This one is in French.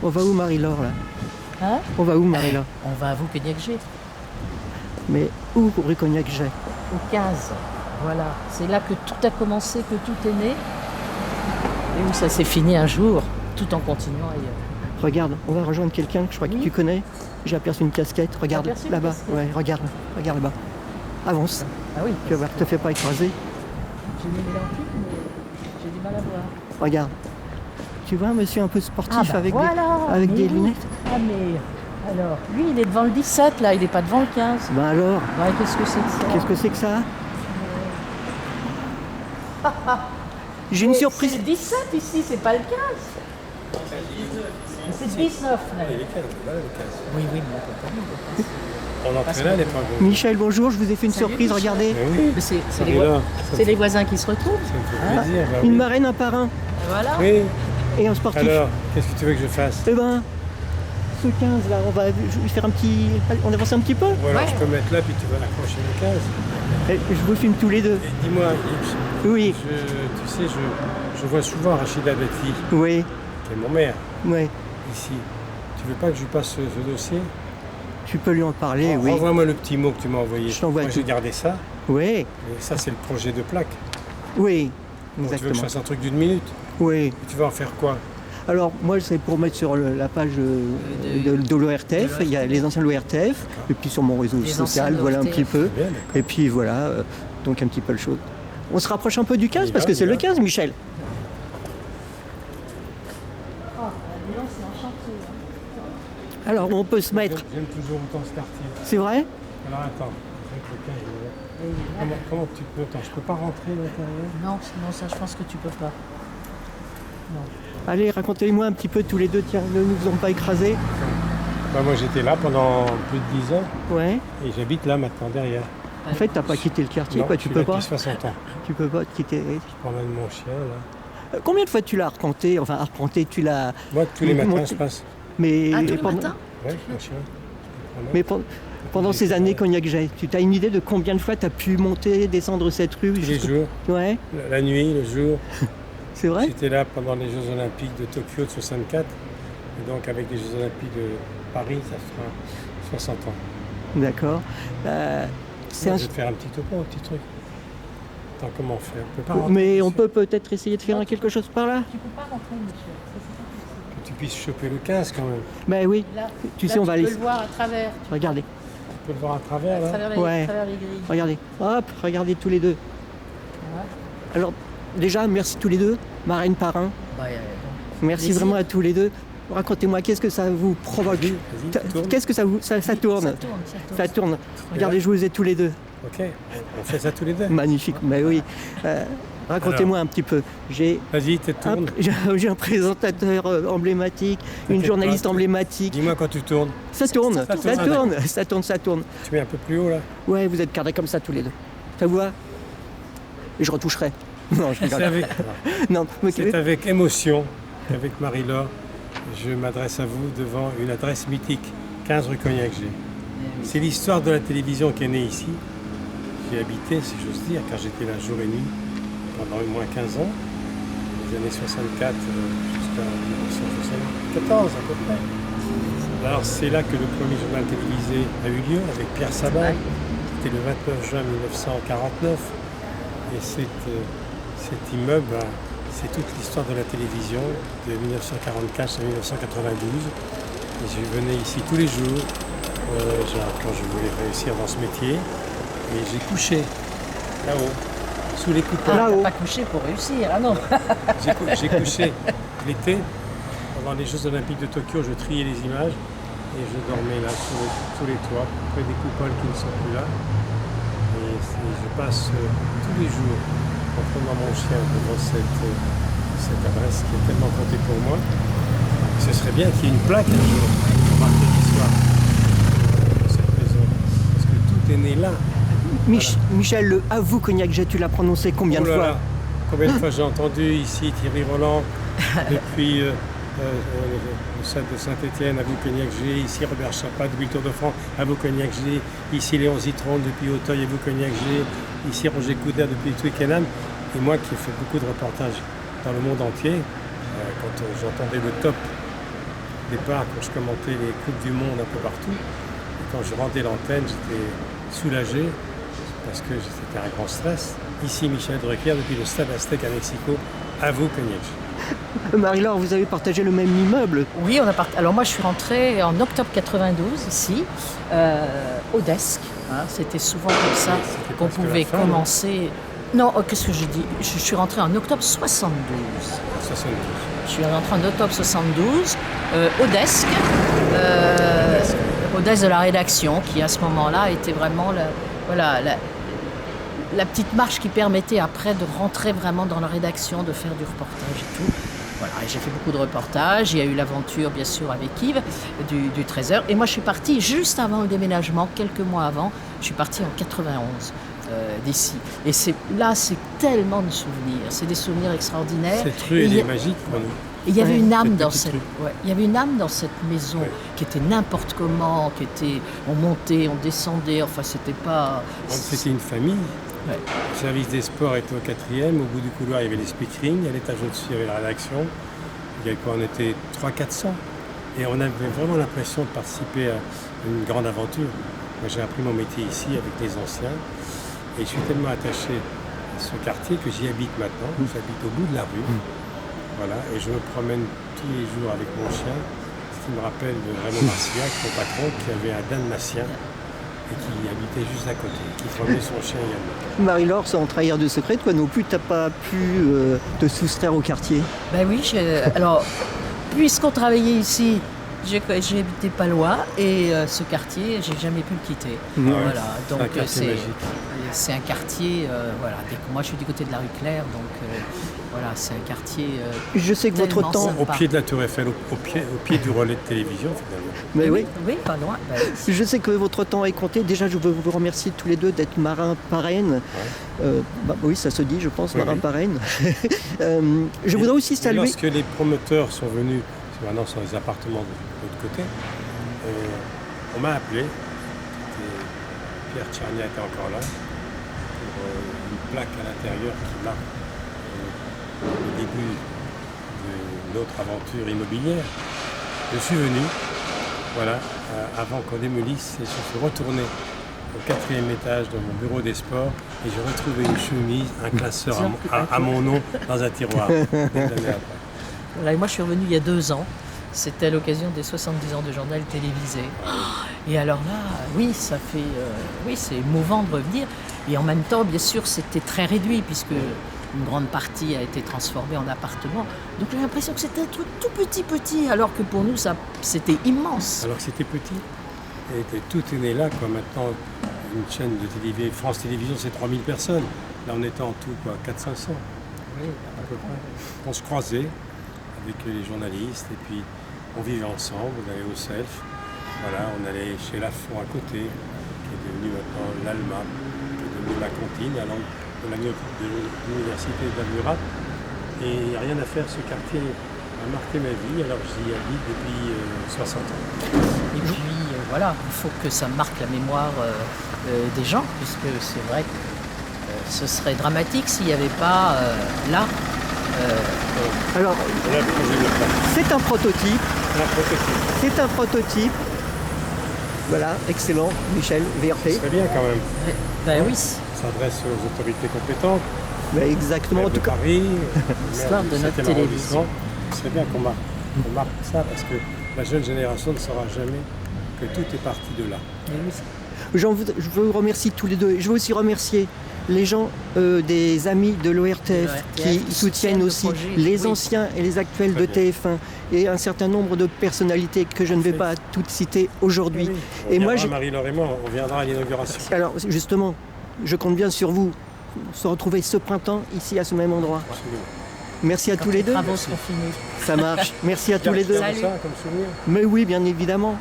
On va où, Marie-Laure, là? Hein? On va où, Marie-Laure? On va à Vaucognac-G, Mais où, rue Cognac-Jet? au 15. Voilà, c'est là que tout a commencé, que tout est né. Et où ça s'est fini un jour, tout en continuant ailleurs. Regarde, on va rejoindre quelqu'un que je crois que Oui. tu connais. J'ai aperçu une casquette. Regarde, aperçu une là-bas. casquette? Ouais, regarde là-bas. Avance. Ah oui, Tu vas voir, te fais pas écraser. j'ai mis les lentilles, mais j'ai du mal à voir. Regarde. Tu vois un monsieur un peu sportif Ah bah avec voilà, avec mais des oui. lunettes? Ah mais, alors, lui il est devant le 17 là, il n'est pas devant le 15. Ben alors, Ouais, qu'est-ce que c'est que ça? qu'est-ce que c'est que ça? J'ai une Mais surprise. C'est le 17 ici, c'est pas le 15. C'est le 19 là. Il est 15, voilà le 15. Oui, oui, mais on peut pas le 15. On entrait là, les pas gros. Michel, bonjour, je vous ai fait une Salut, surprise, Michel. regardez. Mais oui, Mais c'est les, Marie-Laure, c'est les voisins qui se retrouvent. ça me fait plaisir. bah Une oui. marraine, un parrain Voilà. Oui, et un sportif. alors, qu'est-ce que tu veux que je fasse? Eh ben, ce 15 là, je vais faire un petit. Allez, on avance un petit peu. Ou alors Ouais. je peux mettre là, puis tu vas accrocher le 15. Je vous filme tous les deux. Et dis-moi, Yves, Oui, tu sais, je vois souvent Rachida Dati, oui, qui est mon maire, oui. ici. Tu veux pas que je lui passe ce dossier? Tu peux lui en parler, oui. Renvoie-moi le petit mot que tu m'as envoyé. Je t'envoie Moi, tout. j'ai gardé ça. Oui, Et ça, c'est le projet de plaque. oui, Donc, tu veux que je exactement. fasse un truc d'une minute? Oui. Et tu vas en faire quoi? Alors, moi, c'est pour mettre sur la page de l'ORTF. Il y a les anciens de l'ORTF. Et puis sur mon réseau Les social, anciens de voilà un l'ORTF. petit peu. Bien, d'accord. Et puis voilà, donc un petit peu le chose. On se rapproche un peu du 15 On y parce va, que on c'est y le va. 15, Michel. Oh, dis donc, c'est un chantier. Hein. Alors, on peut se mettre. J'aime toujours autant ce quartier. C'est vrai? Alors attends, c'est vrai que le 15, il est là. Comment tu peux? Attends, je peux pas rentrer à l'intérieur? Non, sinon ça, je pense que tu peux pas. Non. Allez, racontez-moi un petit peu tous les deux. Tiens, ne nous faisons pas écraser. Bah, moi j'étais là pendant plus de 10 ans Ouais. et j'habite là maintenant derrière. En fait, t'as pas quitté le quartier, Non, quoi. je Tu suis peux là pas. depuis 60 ans. Tu peux pas te quitter. Je promène mon chien là. Combien de fois tu l'as arpenté? Enfin, arpenté, tu l'as. Moi tous les matins Monté. je passe. Mais Ah, tous les pendant, matins? Ouais, mon chien. Je promène. mais pendant ces années Cognac-Jet, tu as une idée de combien de fois tu as pu monter, descendre cette rue? Tous les jours, Ouais, la nuit, le jour. c'est vrai? J'étais là pendant les Jeux Olympiques de Tokyo de 64. Et donc avec les Jeux Olympiques de Paris, ça fera 60 ans. D'accord. C'est Je un- vais te faire un petit topo, un petit truc. Attends, comment faire? On peut pas rentrer Mais on dessus. peut peut-être essayer de faire quelque chose par là? Tu peux pas rentrer, monsieur. Que tu puisses choper le 15 quand même. Ben oui, Là, tu là, sais, on va tu aller. peux le voir à travers. Regardez, Tu peux le voir à travers À là. travers les, Ouais. à travers les grilles. regardez. Hop, regardez tous les deux. Ouais. Alors, déjà, merci tous les deux, marraine, parrain. Bah, Merci Plaisir. vraiment à tous les deux. Racontez-moi, qu'est-ce que ça vous provoque? Vas-y, tourne. Qu'est-ce que ça vous. Ça tourne. Ça tourne, Ça tourne. Regardez, je vous ai tous les deux. Ok, on fait ça tous les deux. Magnifique, mais oui. Racontez-moi un petit peu. Vas-y, te tourne. J'ai un présentateur emblématique, une T'inquiète journaliste pas. emblématique. Dis-moi quand tu tournes. Ça tourne, ça tourne. tourne, ça tourne, ça tourne. Tu mets un peu plus haut là. Ouais, vous êtes cadrés comme ça tous les deux. Ça vous va? Et je retoucherai. Non, je C'est rigole. avec, Non, mais- c'est avec émotion qu'avec Marie-Laure, je m'adresse à vous devant une adresse mythique, 15 rue Cognac-G. C'est l'histoire de la télévision qui est née ici. J'y ai habité, si j'ose dire, car j'étais là jour et nuit pendant au moins 15 ans, des années 64 jusqu'à 1974 à peu près. Alors c'est là que le premier journal télévisé a eu lieu avec Pierre Sabat. C'était le 29 juin 1949. Et cet immeuble, c'est toute l'histoire de la télévision de 1944 à 1992. Et je venais ici tous les jours quand je voulais réussir dans ce métier. Et j'ai couché là-haut, sous les coupoles. Ah, Là-haut. t'as pas couché pour réussir, ah non. J'ai couché l'été, pendant les Jeux Olympiques de Tokyo, je triais les images et je dormais là sous les toits, près des coupoles qui ne sont plus là. Et je passe tous les jours en prenant mon chien devant cette adresse qui est tellement comptée pour moi. Et ce serait bien qu'il y ait une plaque un jour pour marquer l'histoire de cette maison. Parce que tout est né là. Michel, le à vous Cognac-Jet, tu l'as prononcé combien Oh de là fois? là, combien de fois j'ai entendu ici Thierry Roland, depuis le stade de Saint-Étienne à Vaucognac-G, ici Robert Chapat depuis le Tour de France à Vaucognac-G, ici Léon Zitron depuis Auteuil à Vaucognac-G, ici Roger Coudert depuis Twickenham. Et moi qui ai fait beaucoup de reportages dans le monde entier, quand j'entendais le top départ, quand je commentais les Coupes du Monde un peu partout, et quand je rendais l'antenne, j'étais soulagé parce que c'était un grand stress. Ici, Michel Drucker, depuis le Stade Aztec à Mexico, à vous, Koenigsegg. Marie-Laure, vous avez partagé le même immeuble. Oui, alors moi je suis rentrée en octobre 92 ici, au desk. Hein. C'était souvent comme ça qu'on pouvait commencer. Non, qu'est-ce que j'ai dit? Je suis rentrée en octobre 72. 72. Je suis rentrée en octobre 72 au desk. Au desk de la rédaction, qui à ce moment-là était vraiment la petite marche qui permettait après de rentrer vraiment dans la rédaction, de faire du reportage et tout. Voilà, et j'ai fait beaucoup de reportages. Il y a eu l'aventure, bien sûr, avec Yves du 13h. Et moi, je suis partie juste avant le déménagement, quelques mois avant. Je suis partie en 91 d'ici. Et c'est tellement de souvenirs. C'est des souvenirs extraordinaires. Cette rue, elle est magique pour nous. Et il y avait une âme il y avait une âme dans cette maison qui était n'importe comment, on montait, on descendait, enfin c'était pas... C'était une famille. Ouais. Le service des sports était au 4e, au bout du couloir il y avait les speakerings, à l'étage au-dessus il y avait la rédaction. Il y avait quoi, on était 300-400 et on avait vraiment l'impression de participer à une grande aventure. Moi j'ai appris mon métier ici avec les anciens et je suis tellement attaché à ce quartier que j'y habite maintenant. J'habite au bout de la rue. Voilà, et je me promène tous les jours avec mon chien, ce qui me rappelle de Raymond Marcillac, mon patron, qui avait un dalmatien et qui habitait juste à côté, qui promenait son chien également. Marie-Laure, sans trahir de secret, toi non plus, tu n'as pas pu te soustraire au quartier. Ben oui, alors, puisqu'on travaillait ici, j'ai habité pas loin et ce quartier, j'ai jamais pu le quitter. Voilà, donc c'est un quartier, voilà. Moi, je suis du côté de la rue Claire, donc voilà, c'est un quartier. Je sais que votre temps, sympa. Au pied de la Tour Eiffel, au pied du relais de télévision, finalement. Mais oui. Oui, pas loin. Je sais que votre temps est compté. Déjà, je veux vous remercier tous les deux d'être marins parraines. Oui, ça se dit, je pense, marin parraine. Je voudrais aussi saluer. Lorsque les promoteurs sont venus, maintenant sur les appartements de l'autre côté, on m'a appelé. Pierre Tchernia était encore là, pour une plaque à l'intérieur qui marque le début de notre aventure immobilière. Je suis venu, voilà, avant qu'on démolisse, et je suis retourné au 4e étage dans mon bureau des sports et j'ai retrouvé une chemise, un classeur à mon nom dans un tiroir. Des années après. Voilà, et moi je suis revenue il y a 2 ans. C'était à l'occasion des 70 ans de journal télévisé. Et alors là, oui, ça fait, oui, c'est émouvant de revenir. Et en même temps, bien sûr, c'était très réduit puisque une grande partie a été transformée en appartement. Donc j'ai l'impression que c'était un truc tout petit, alors que pour nous, c'était immense. Alors que c'était petit. Et tout est né là, quoi. Maintenant, une chaîne de télévision, France Télévisions, c'est 3000 personnes. Là, on était en tout, quoi, 400-500. Oui, à peu près. On se croisait avec les journalistes et puis on vivait ensemble, on allait au self, voilà, on allait chez Lafont à côté, qui est devenu maintenant l'Alma, qui est devenu la cantine, à l'angle de l'université d'Almurat. Et il n'y a rien à faire, ce quartier a marqué ma vie, alors j'y habite depuis 60 ans. Et puis voilà, il faut que ça marque la mémoire des gens, puisque c'est vrai que ce serait dramatique s'il n'y avait pas là. Alors, c'est un prototype. C'est un prototype. Voilà, excellent, Michel, VRP. C'est bien quand même. Ben oui. Ça s'adresse aux autorités compétentes. Mais exactement, en tout cas. Paris, l'histoire de notre télévision. C'est bien qu'on marque ça parce que la jeune génération ne saura jamais que tout est parti de là. Je vous remercie tous les deux. Je veux aussi remercier les gens des amis de l'ORTF qui soutiennent aussi les anciens et les actuels de TF1 et un certain nombre de personnalités que je ne vais pas toutes citer aujourd'hui. Et moi, Marie-Laure et moi, on viendra à l'inauguration. Alors justement, je compte bien sur vous pour se retrouver ce printemps ici à ce même endroit. Absolument. Merci à tous les deux. Les travaux seront finis. Ça marche. Merci à tous les deux. Salut. Ça comme souvenir. Mais oui, bien évidemment.